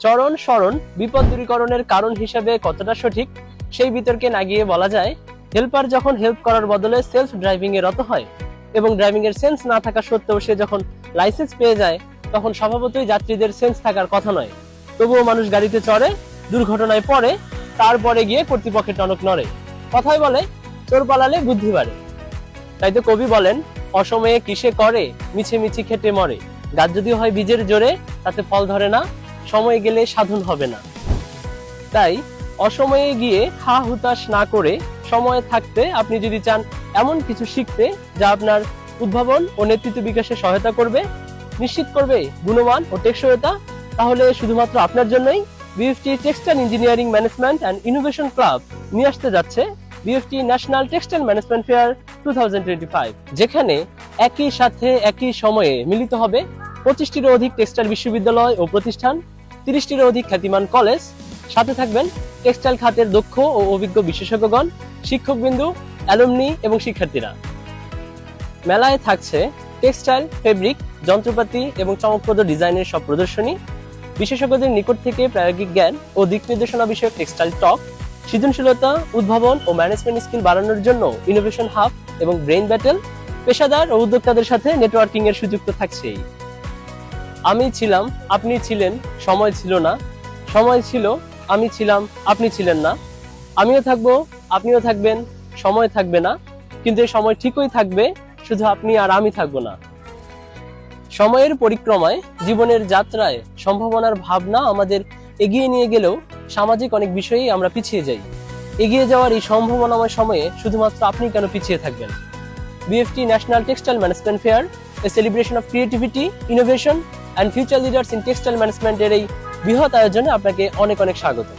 চরণ স্মরণ বিপদ দূরীকরণের কারণ হিসেবে কতটা সঠিক সেই বিতর্কে না গিয়ে বলা যায়, হেল্পার যখন হেল্প করার বদলে সেলফ ড্রাইভিং এ রত হয় এবং ড্রাইভিং এর সেন্স না থাকা সত্ত্বেও সে যখন লাইসেন্স পেয়ে যায়, তখন স্বভাবতই যাত্রীদের সেন্স থাকার কথা নয়, তবুও মানুষ গাড়িতে চড়ে, দুর্ঘটনায় পড়ে, তারপরে গিয়ে কর্তৃপক্ষের টনক নড়ে। কথায় বলে, চোর পালালে বুদ্ধি বাড়ে। তাই তো কবি বলেন, অসময়ে কিসে করে মিছে মিছি খেটে মরে, গাছ যদি হয় বীজের জোরে তাতে ফল ধরে না, সময় গেলে সাধন হবে না। তাই অসময়ে গিয়ে হা হুতাশ না করে সময়ে থাকতে আপনি যদি চান এমন কিছু শিখতে যা আপনার উদ্ভাবন ও নেতৃত্ব বিকাশে সহায়তা করবে, নিশ্চিত করবে গুণমান ও টেকসইতা, তাহলে শুধুমাত্র আপনার জন্যই BFT textile engineering management and innovation club নিয়ে আসতে যাচ্ছে BFT national textile management fair 2025, যেখানে একই সাথে একই সময়ে মিলিত হবে 25টিরও অধিক টেক্সটাইল বিশ্ববিদ্যালয় ও প্রতিষ্ঠান, 30টিরও অধিক খ্যাতিমান কলেজ, সাথে থাকবেন টেক্সটাইল খাতের দক্ষ ও অভিজ্ঞ বিশেষজ্ঞগণ, শিক্ষকবৃন্দ, অ্যালুমনি এবং শিক্ষার্থীরা। মেলায় থাকছে টেক্সটাইল, ফেব্রিক, যন্ত্রপাতি এবং চমকপ্রদ ডিজাইনের সব প্রদর্শনী, বিশেষজ্ঞদের নিকট থেকে প্রায়োগিক জ্ঞান ও দিক নির্দেশনা বিষয়ক টেক্সটাইল টক, সৃজনশীলতা, উদ্ভাবন ও ম্যানেজমেন্ট স্কিল বাড়ানোর জন্য ইনোভেশন হাব এবং ব্রেইন ব্যাটেল, পেশাদার ও উদ্যোক্তাদের সাথে নেটওয়ার্কিং এর সুযোগ তো থাকছেই। আমি ছিলাম, আপনি ছিলেন, সময় ছিল না, সময় ছিল, আমি ছিলাম, আপনি ছিলেন না, আমিও থাকবো, আপনিও থাকবেন, সময় থাকবে না, কিন্তু এই সময় ঠিকই থাকবে, শুধু আপনি আর আমি থাকবো না। সময়ের পরিক্রমায়, জীবনের যাত্রায় সম্ভাবনার ভাবনা আমাদের এগিয়ে নিয়ে গেলেও সামাজিক অনেক বিষয়েই আমরা পিছিয়ে যাই। এগিয়ে যাওয়ার এই সম্ভাবনাময় সময়ে শুধুমাত্র আপনি কেন পিছিয়ে থাকবেন? BFT national textile management fair, A celebration of creativity, innovation and future leaders in textile ম্যানেজমেন্টের এই বৃহৎ আয়োজনে আপনাকে অনেক অনেক স্বাগত।